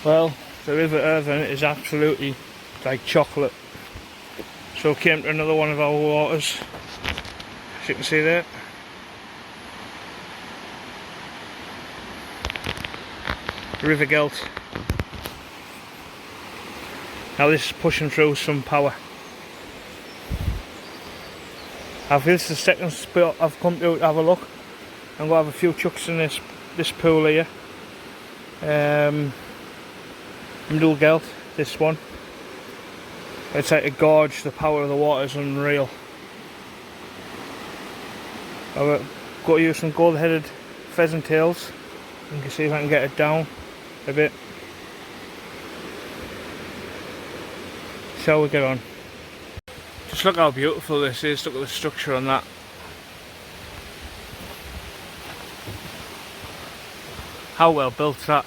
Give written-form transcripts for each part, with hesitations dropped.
Well, the River Irvine is absolutely like chocolate. So came to another one of our waters, as you can see there. River Gelt. Now this is pushing through some power. This is the second spot I've come to have a look. I'm going to have a few chucks in this pool here. Middle Gelt, this one. It's like a gorge, the power of the water is unreal. I've got to use some gold-headed pheasant tails. You can see if I can get it down a bit. See how we get on. Just look how beautiful this is, look at the structure on that. How well built that.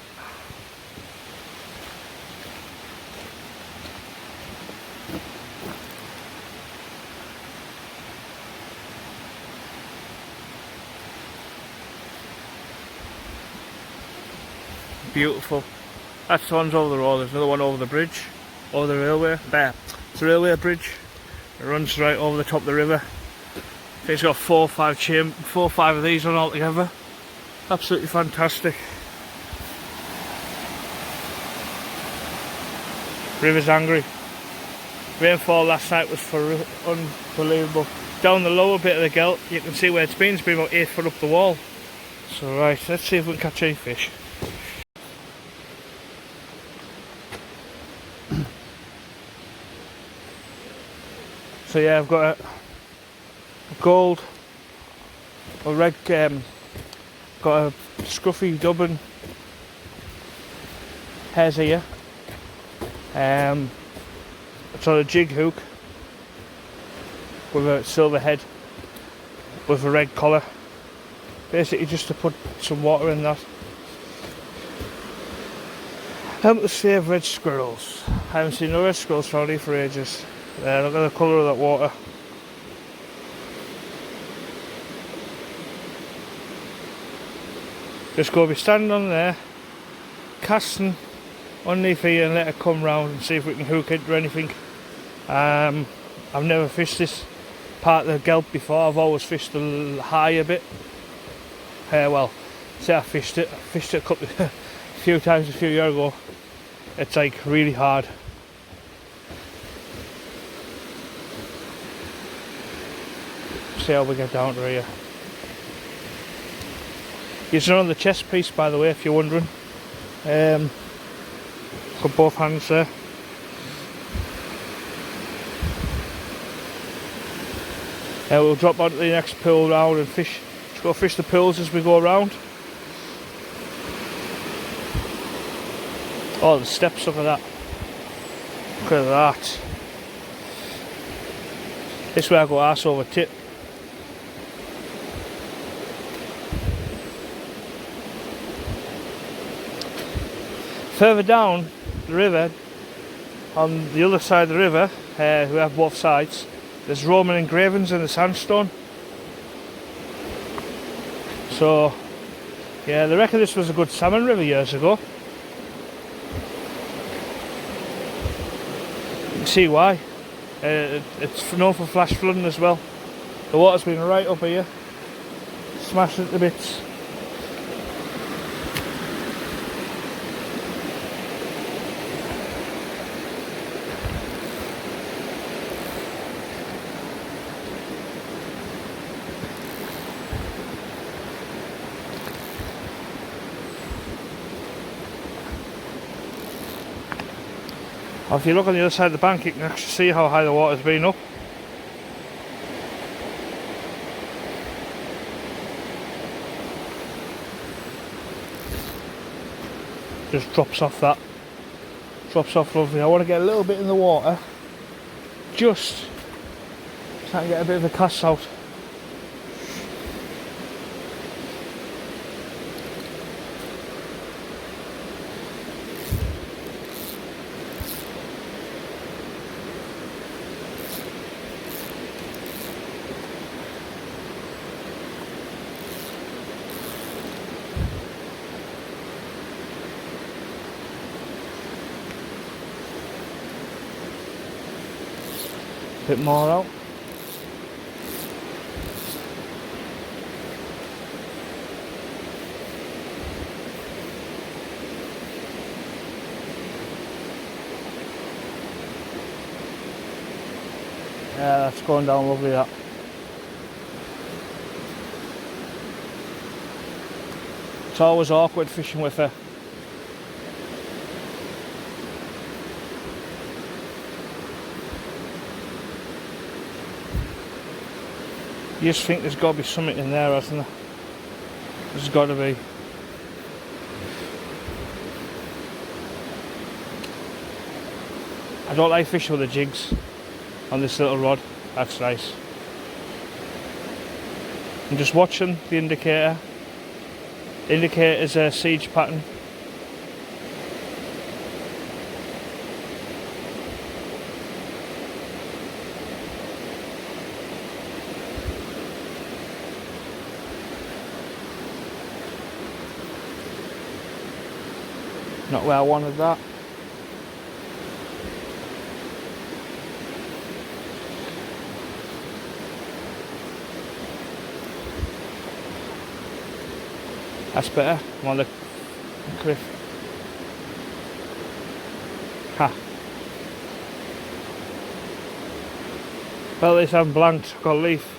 Beautiful. That's the one's over the road. There's another one over the bridge, over the railway. There, it's a railway bridge. It runs right over the top of the river. I think it's got 4 or 5 of these on altogether. Absolutely fantastic. River's angry. Rainfall last night was unbelievable. Down the lower bit of the Gelt, you can see where it's been. It's been about 8 foot up the wall. So right, let's see if we can catch any fish. So yeah, I've got a gold, a red, got a scruffy dubbin hares here. It's on a jig hook with a silver head with a red collar. Basically just to put some water in that. Help to save red squirrels. I haven't seen no red squirrels around here for ages. Look at the colour of that water. Just go be standing on there, casting underneath here and let it come round and see if we can hook into anything. I've never fished this part of the Gelt before. I've always fished the higher bit. Well, say I fished it a few times a few years ago. It's like really hard. See how we get down to here. It's on the chest piece, by the way, if you're wondering. Got both hands there. We'll drop onto the next pool round and fish. Just go fish the pools as we go around. Oh, the steps, look at that. Look at that. This way I go arse over tit. Further down the river, on the other side of the river, we have both sides, there's Roman engravings in the sandstone. So, yeah, they reckon this was a good salmon river years ago. You can see why. It's known for flash flooding as well. The water's been right up here, smashed it to bits. If you look on the other side of the bank, you can actually see how high the water's been up. Just drops off that. Drops off lovely. I want to get a little bit in the water, just so I can get a bit of a cast out. bit more out. Yeah, that's going down lovely, that. It's always awkward fishing with her. You just think there's got to be something in there, hasn't there? There's got to be. I don't like fishing with the jigs on this little rod. That's nice. I'm just watching the indicator. The indicator is a siege pattern. Not where I wanted that. That's better. I'm on the cliff. Ha. Well, at least I'm blanked. I've got a leaf.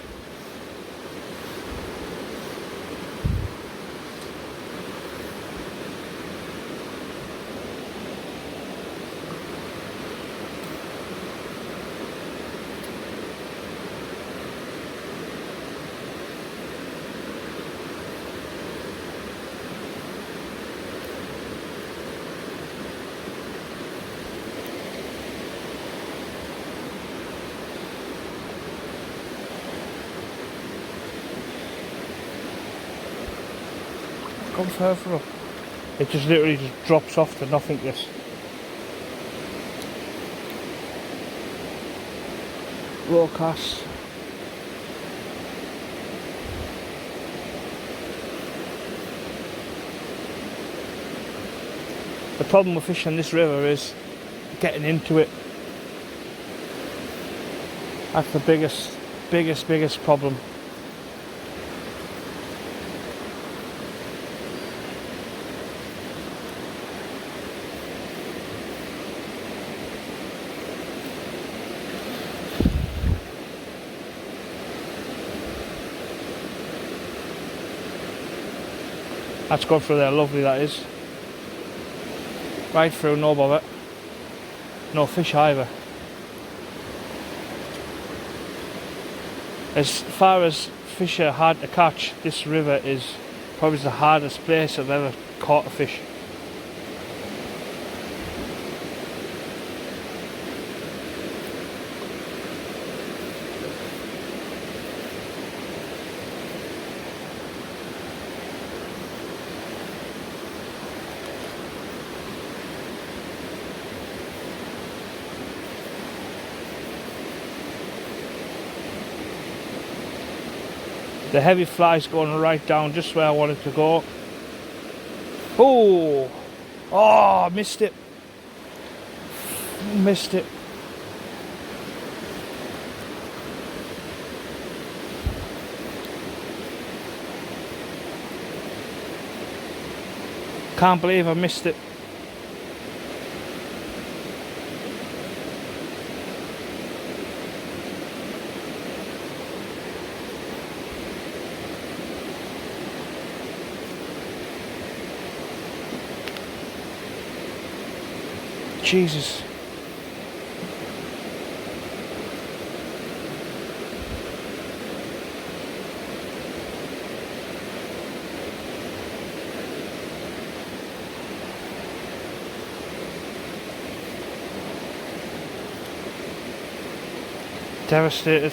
Come further up. It just literally just drops off to nothingness. Low cast. The problem with fishing this river is getting into it. That's the biggest problem. That's gone through there, lovely that is. Right through, no bother. No fish either. As far as fish are hard to catch, this river is probably the hardest place I've ever caught a fish. The heavy fly's going right down just where I wanted to go. Oh! Oh, I missed it. Missed it. Can't believe I missed it. Jesus. Devastated.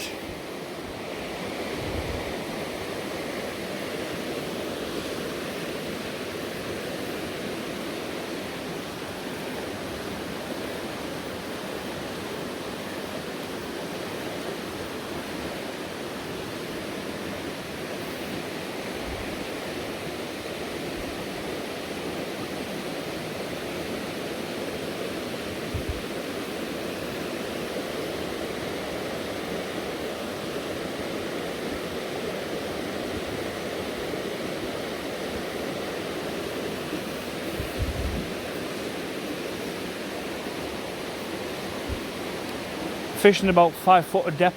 Fishing about 5 foot of depth.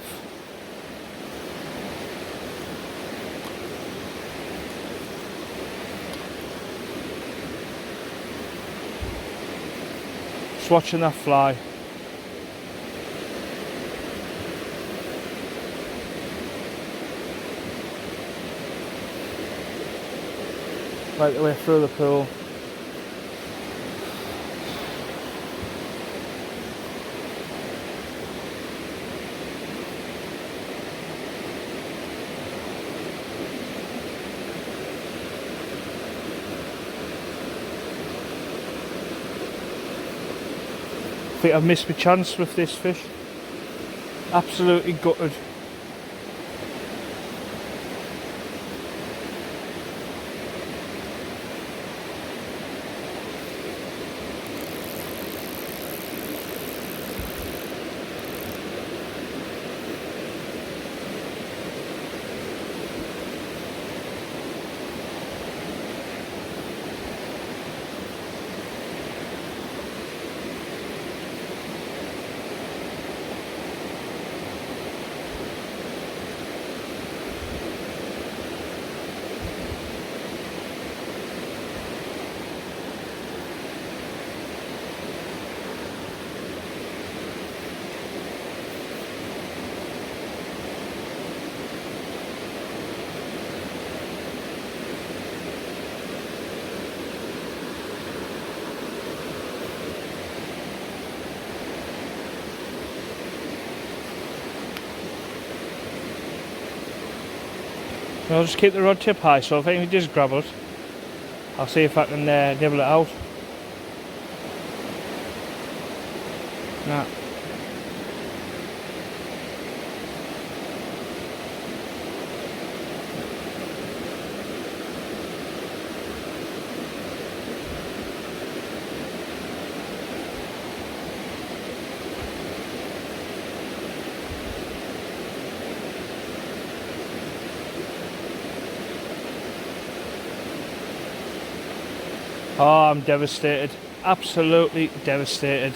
Just watching that fly. Right the way through the pool. I think I've missed my chance with this fish. Absolutely gutted. I'll just keep the rod tip high, so if anything does grab it, I'll see if I can nibble it out. Nah. Oh, I'm devastated. Absolutely devastated.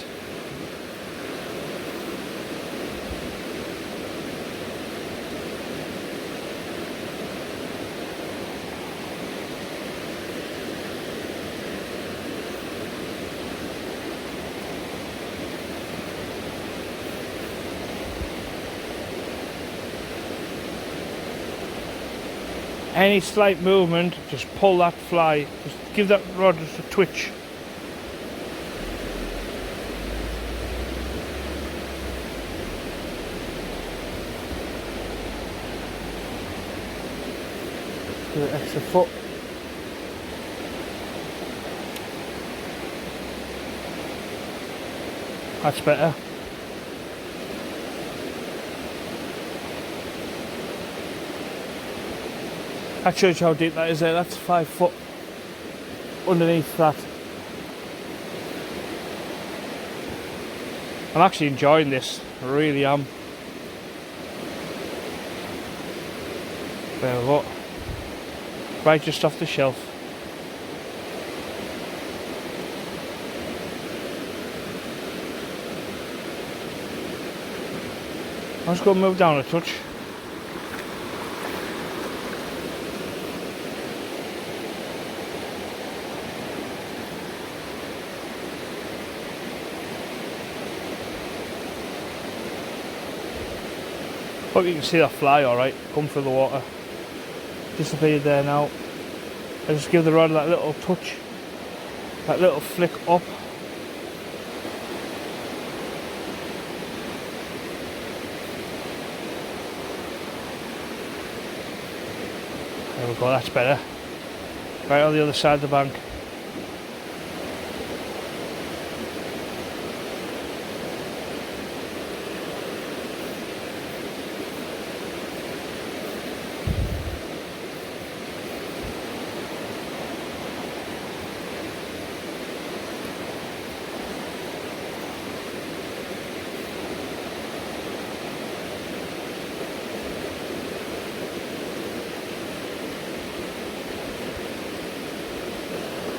Any slight movement, just pull that fly, just give that rod just a twitch. Give it an extra foot. That's better. That shows you how deep that is there. That's 5 foot underneath that. I'm actually enjoying this. I really am. There we go. Right just off the shelf. I'm just going to move down a touch. Hope you can see that fly alright, come through the water. Disappeared there now. I just give the rod that little touch, that little flick up. There we go, that's better. Right on the other side of the bank.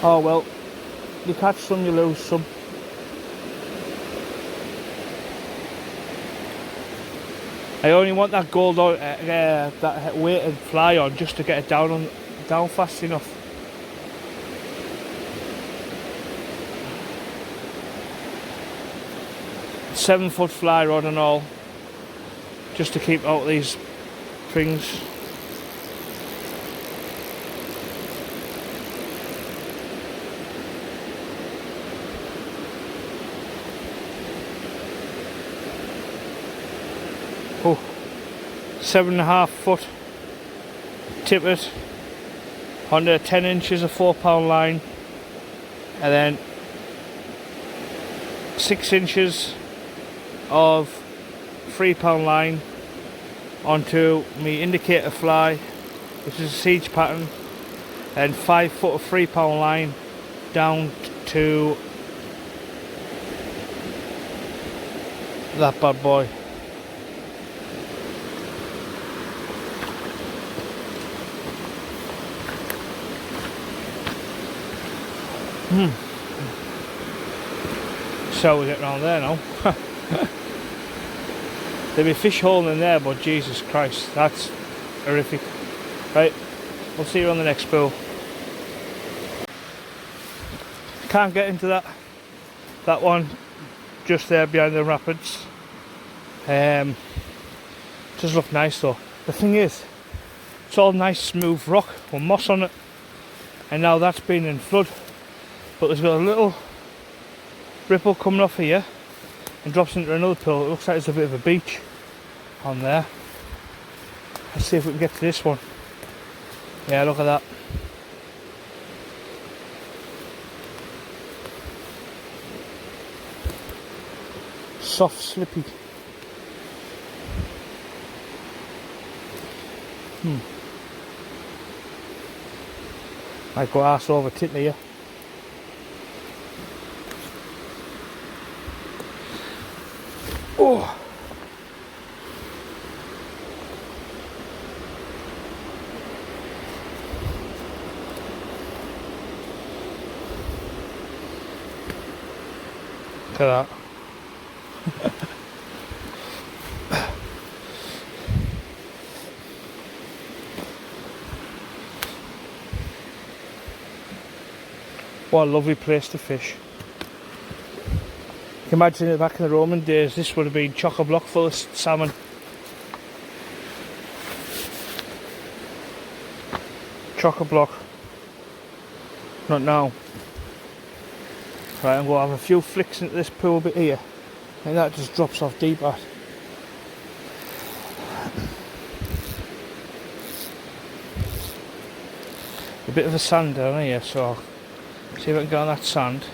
Oh well, you catch some, you lose some. I only want that gold on, that weighted fly on, just to get it down fast enough. "7-foot fly rod and all, just to keep out these things. Oh, 7.5-foot tippet onto 10 inches of 4-pound line, and then 6 inches of 3-pound line onto my indicator fly, which is a siege pattern, and 5 foot of 3-pound line down to that bad boy. So we get round there now. There'll be a fish hole in there, but Jesus Christ, that's horrific. Right, we'll see you on the next pool. Can't get into that one just there behind the rapids. Does look nice though. The thing is, it's all nice smooth rock with moss on it, and now that's been in flood, but there's got a little ripple coming off here and drops into another pool. It looks like it's a bit of a beach on there. Let's see if we can get to this one. Yeah, look at that. Soft, slippy. Might go arse over tit here. Oh! Look at that. What a lovely place to fish. You can imagine it back in the Roman days, this would have been chock-a-block full of salmon. Chock-a-block. Not now. Right, I'm going to have a few flicks into this pool bit here, and that just drops off deep at. A bit of a sand down here, so I'll see if I can get on that sand.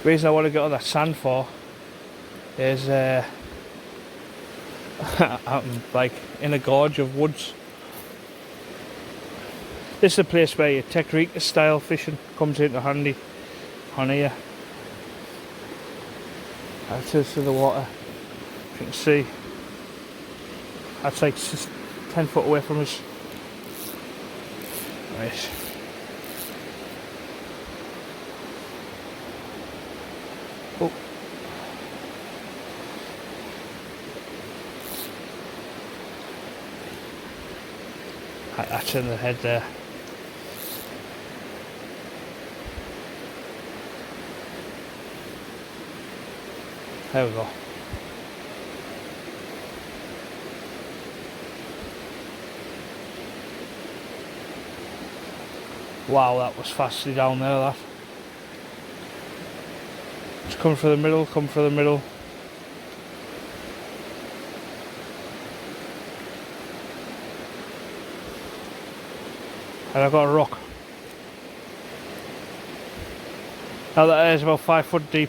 The reason I want to get on that sand for is I'm like in a gorge of woods. This is a place where your technique style fishing comes into handy on here. Access to the water, if you can see. That's like 10 foot away from us. Right. Oh. That's in the head there. There we go. Wow, that was fastly down there, that. Just come for the middle, come for the middle. And I've got a rock. Now that is about 5 foot deep.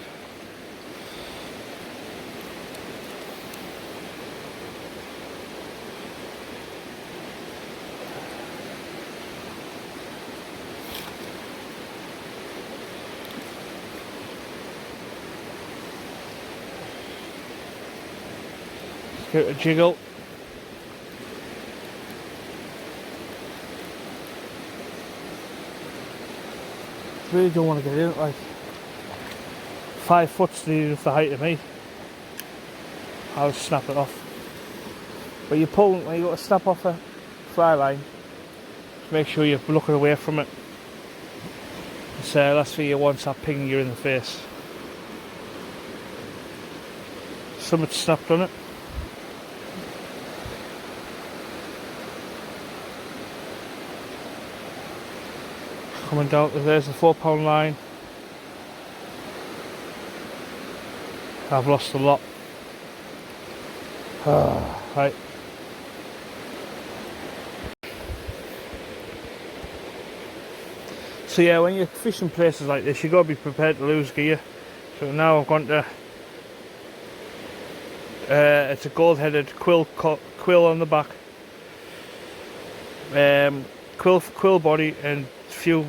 Give it a jiggle. Really don't want to get in it, like. 5 foot's the height of me, I'll snap it off. But you pull, when you got to snap off a fly line, make sure you're looking away from it. So last thing you want is that pinging you in the face. Something snapped on it. Coming down, there's the 4 pound line. I've lost a lot. Right. So yeah, when you're fishing places like this, you've got to be prepared to lose gear. So now I've gone to, it's a gold-headed quill on the back, quill body and few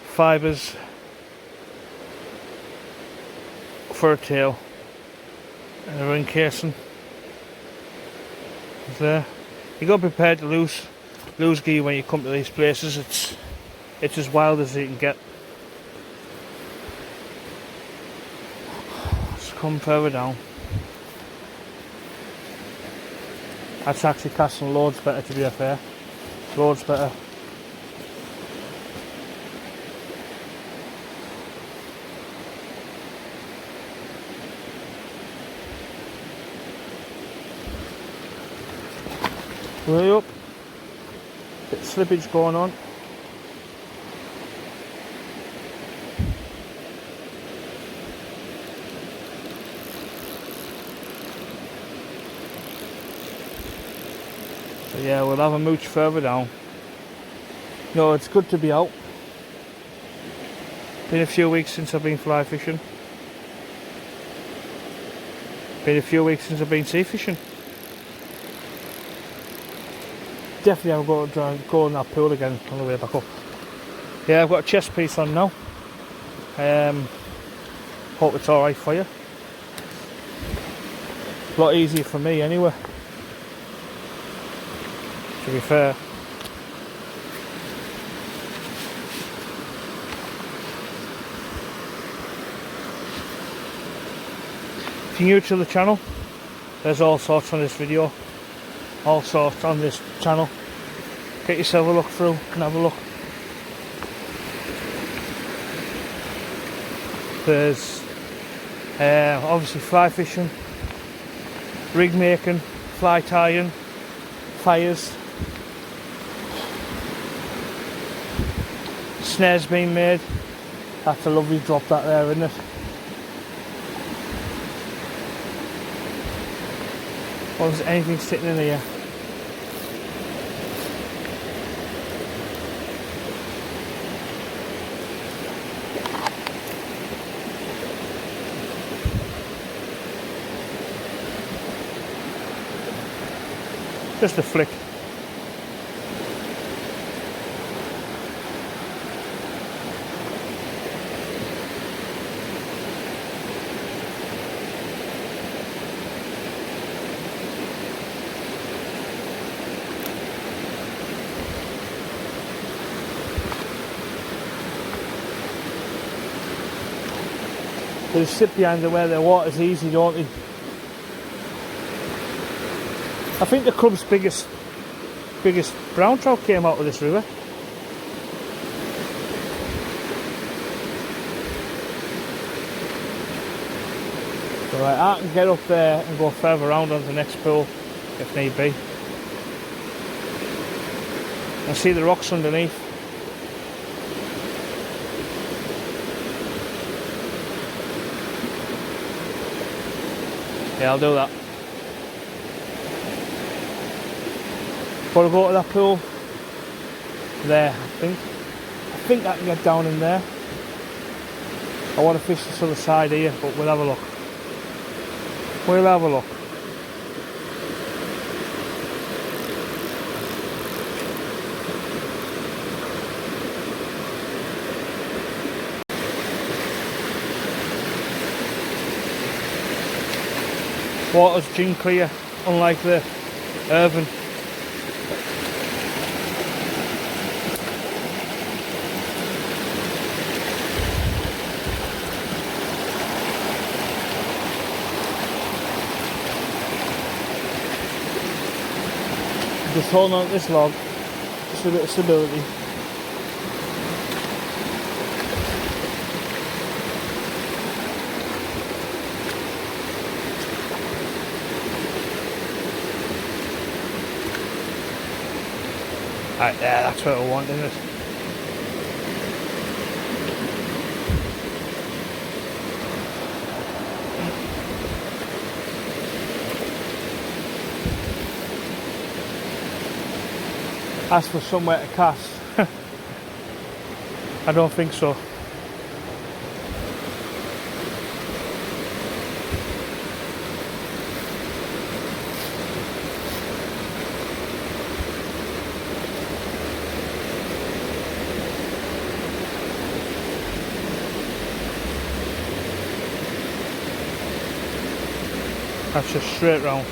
fibres for a tail, and a ring casing is there. You got to be prepared to lose gear when you come to these places. It's as wild as you can get. Let's come further down. That's actually casting loads better, to be fair. Loads better. Way up. Bit of slippage going on. So yeah, we'll have a mooch further down. No, it's good to be out. Been a few weeks since I've been fly fishing. Been a few weeks since I've been sea fishing. Definitely I've got to try and go in that pool again on the way back up. Yeah, I've got a chest piece on now. Hope it's alright for you. A lot easier for me anyway, to be fair. If you're new to the channel, there's all sorts on this video. All sorts on this channel. Get yourself a look through and have a look. There's obviously fly fishing, rig making, fly tying, fires, snares being made. That's a lovely drop that there, isn't it? Or is anything sitting in here? Just a flick. They sit behind the where the water's easy, don't they? I think the club's biggest brown trout came out of this river. So I can get up there and go further around on the next pool if need be. I see the rocks underneath. Yeah, I'll do that. Before I go to that pool, there, I think I can get down in there. I want to fish this other side here, but we'll have a look. We'll have a look. Water's gin clear, unlike the Irvine. Just holding on to this log, just a bit of stability. Right there, that's what I want, isn't it? As for somewhere to cast, I don't think so. That's just straight round.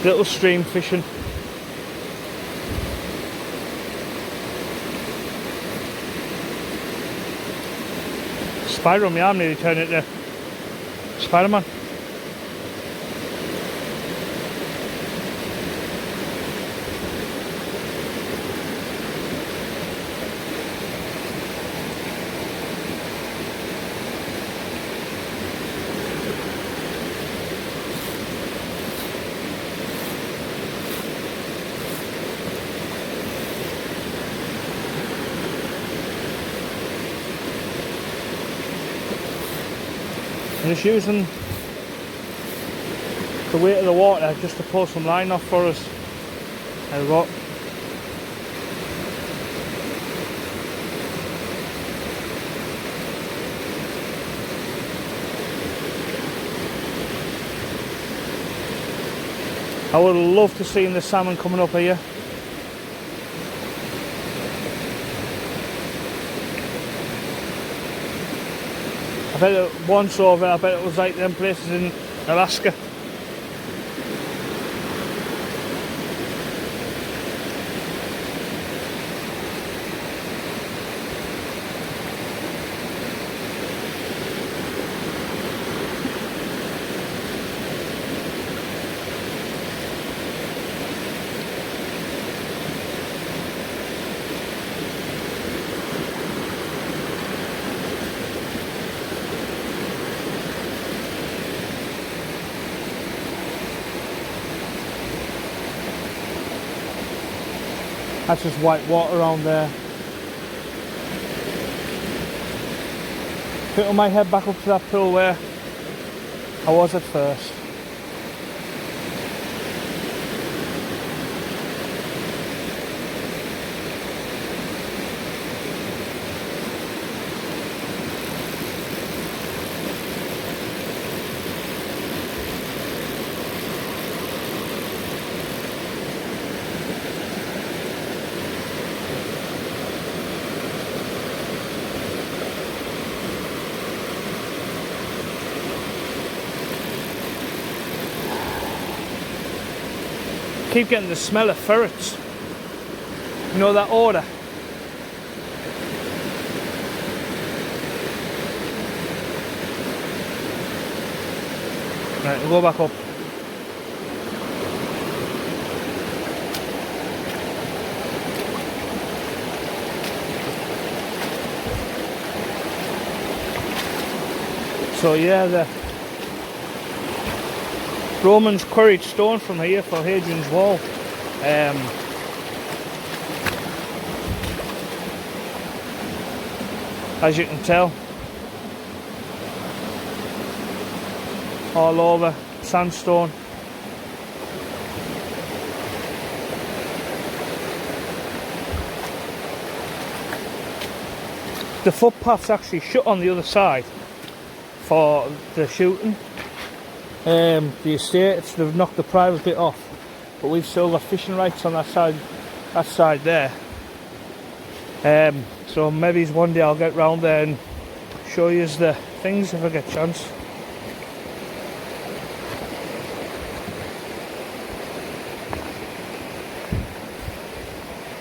Little stream fishing. Spider on my arm nearly turned into Spider-Man. I'm just using the weight of the water just to pull some line off for us. There we go. I would love to see the salmon coming up here. I bet it, once over, I bet it was like them places in Alaska. That's just white water around there. Put my head back up to that pool where I was at first. Keep getting the smell of ferrets. You know that odour? Right, we'll go back up. So yeah, the Romans quarried stone from here for Hadrian's Wall. As you can tell, all over sandstone. The footpath's actually shut on the other side for the shooting. The estates, they've knocked the private bit off, but we've still got fishing rights on that side there. So maybe one day I'll get round there and show you the things if I get a chance.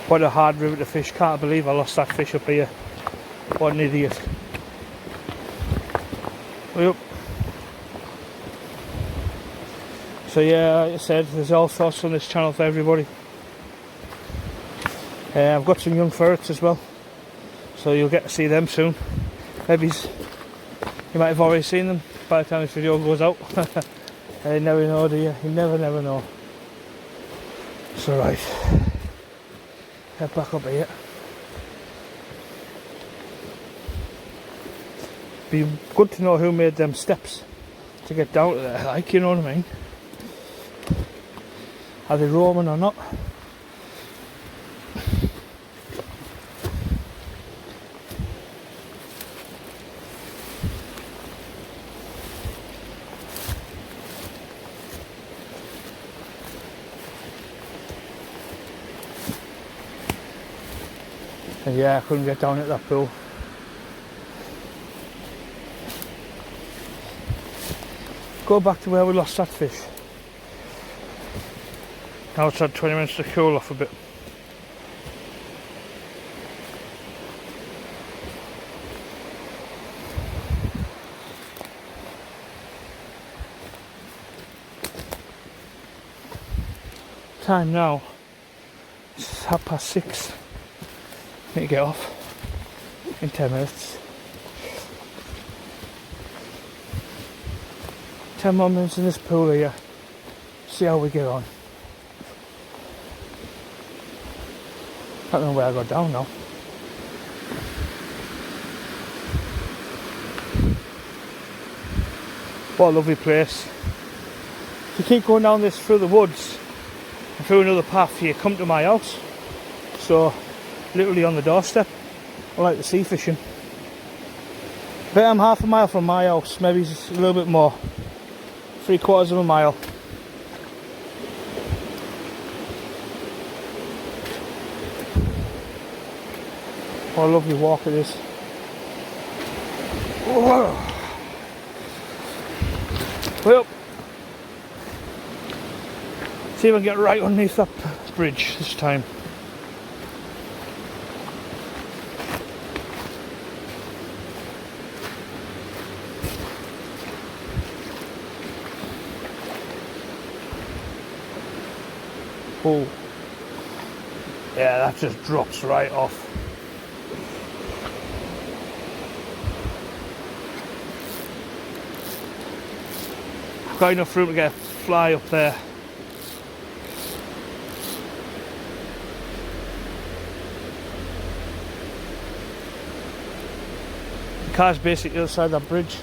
What a hard river to fish. Can't believe I lost that fish up here. What an idiot. Yep. So yeah, like I said, there's all sorts on this channel for everybody. I've got some young ferrets as well, so you'll get to see them soon. Maybe you might have already seen them by the time this video goes out. You never know, do you? You never know. So right, head back up here. Be good to know who made them steps to get down to there, like, you know what I mean? Are they Roman or not? And yeah, I couldn't get down at that pool. Go back to where we lost that fish. Now it's had 20 minutes to cool off a bit. Time now, it's 6:30. Need to get off in 10 minutes. 10 more minutes in this pool here. See how we get on. I don't know where I got down now. What a lovely place. If you keep going down this through the woods and through another path, you come to my house. So literally on the doorstep. I like the sea fishing. Bet I'm half a mile from my house, maybe just a little bit more. 3/4 of a mile. What a lovely walk it is. Whoa. Well, see if I can get right underneath that bridge this time. Oh, yeah, that just drops right off. I've got enough room to get a fly up there. The car's basically the other side of that bridge.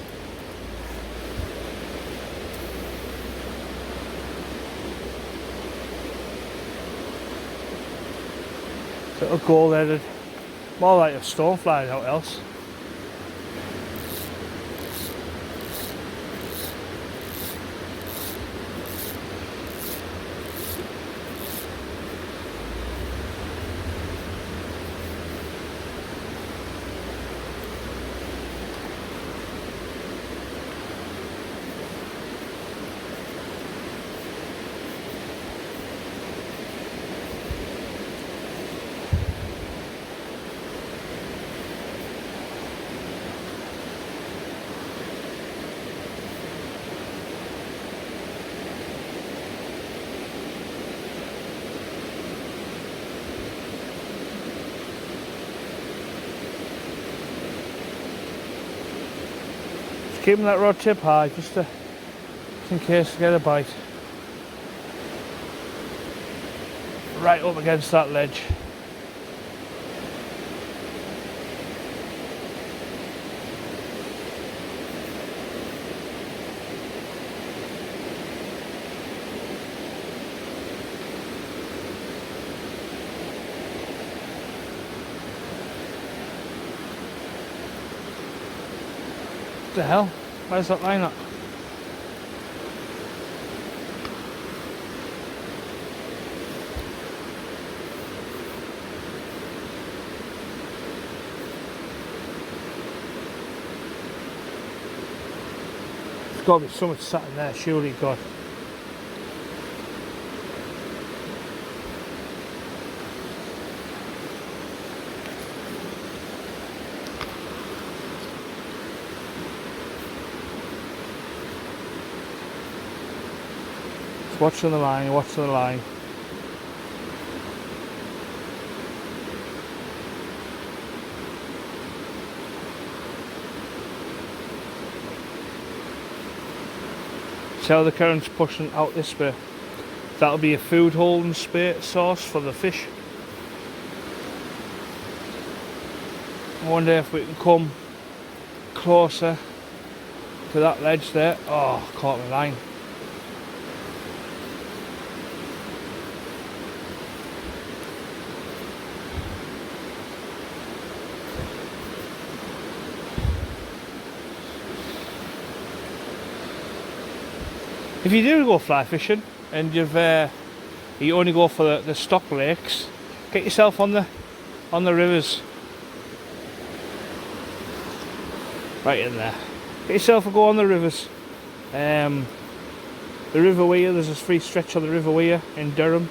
Little gold-headed, more like a stonefly than out else. Keeping that rod tip high just in case I get a bite. Right up against that ledge. What the hell? Where's that line at? There's got to be so much sat in there, surely, God. Watching the line, watching the line. See how the current's pushing out this way? That'll be a food holding source for the fish. I wonder if we can come closer to that ledge there. Oh, caught my line. If you do go fly fishing and you only go for the stock lakes, get yourself on the rivers. Right in there. Get yourself a go on the rivers. The River Weir, there's a free stretch on the River Weir in Durham.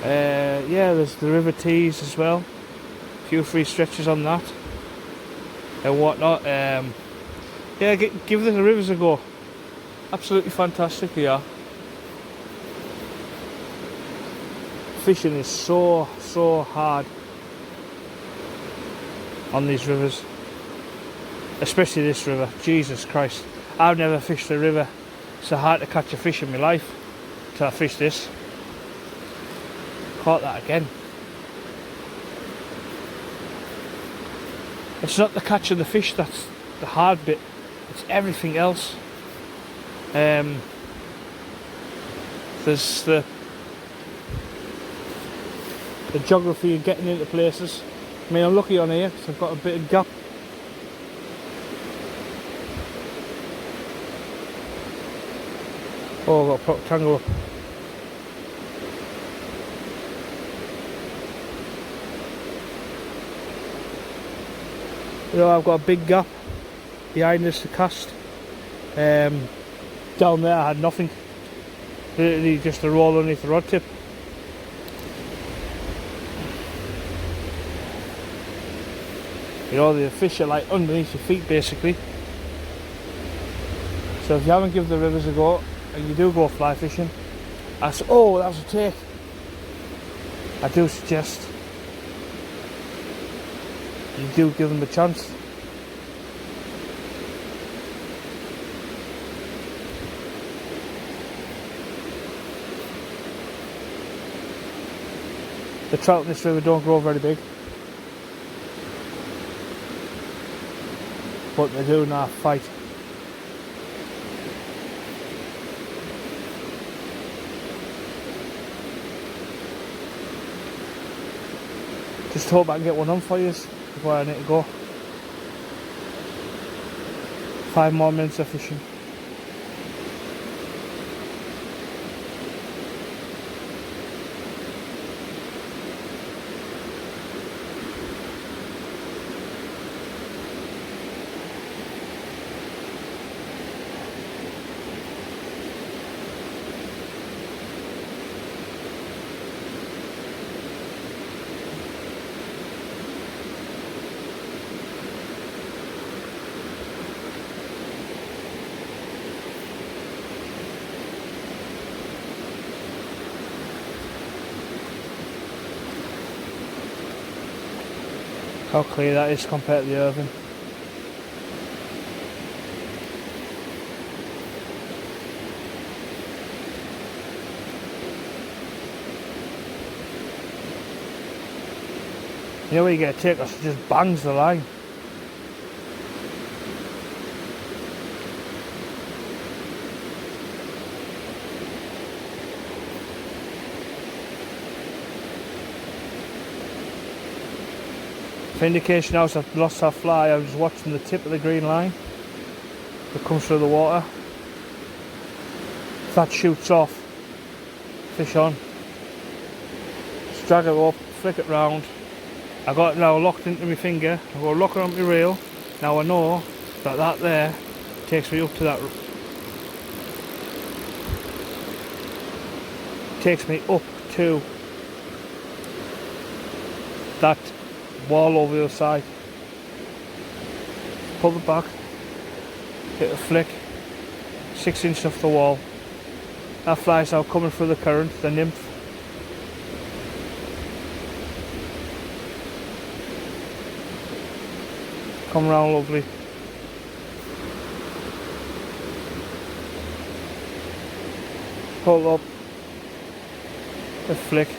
Yeah, there's the River Tees as well. A few free stretches on that and whatnot. Yeah, give the rivers a go. Absolutely fantastic they are. Fishing is so hard on these rivers, especially this river. Jesus Christ, I've never fished a river so hard to catch a fish in my life till I fished this. Caught that again. It's not the catching the fish that's the hard bit, it's everything else. There's the geography of getting into places. I mean, I'm lucky on here because I've got a bit of gap. Oh, I've got a proper tangle up. You know, I've got a big gap behind us to cast. Down there I had nothing, literally just a roll underneath the rod tip. You know, the fish are like underneath your feet basically. So if you haven't given the rivers a go and you do go fly fishing, oh, that was a take, I do suggest you do give them a chance. The trout in this river don't grow very big, but they do now fight. Just hope I can get one on for you before I need to go. 5 more minutes of fishing. How clear that is compared to the Irvine. You know where you get a take, it just bangs the line. For indication now I've lost our fly, I'm just watching the tip of the green line that comes through the water. If that shoots off, fish on. Just drag it up, flick it round. I got it now locked into my finger. I've got to lock it on my reel. Now I know that there takes me up to that. Takes me up to that wall over the other side. Pull it back, hit a flick, 6 inches off the wall, That fly's now coming through the current, the nymph. Come round lovely. Hold up. A flick.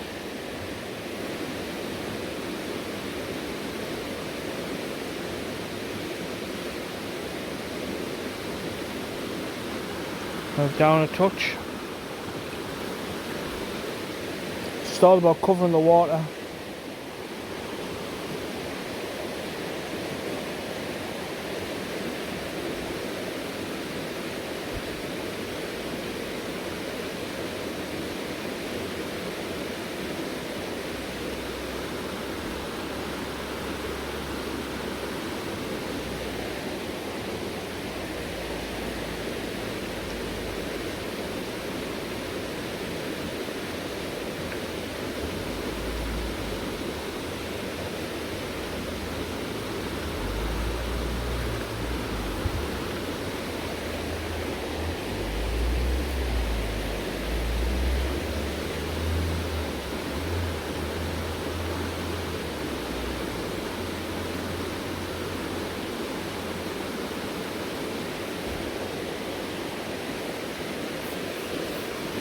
Move down a touch. It's all about covering the water.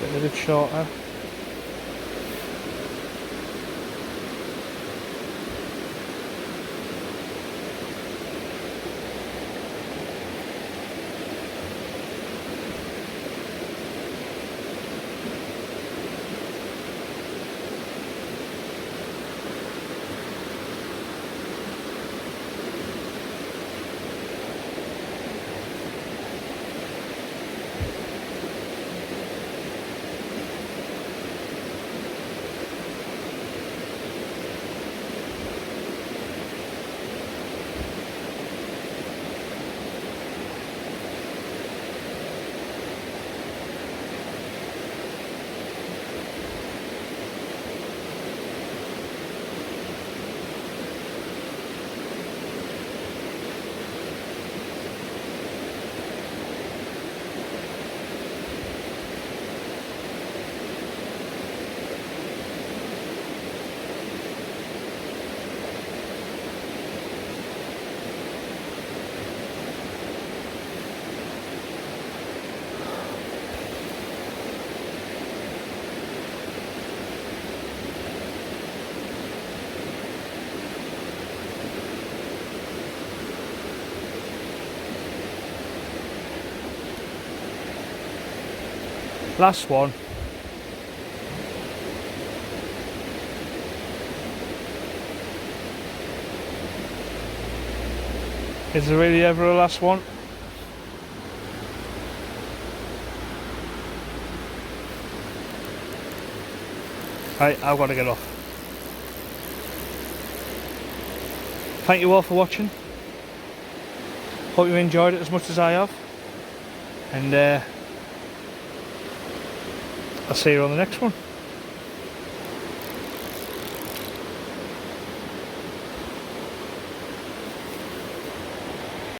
Get a bit shorter. Last one. Is there really ever a last one? Right, I've got to get off. Thank you all for watching. Hope you enjoyed it as much as I have. And I'll see you on the next one.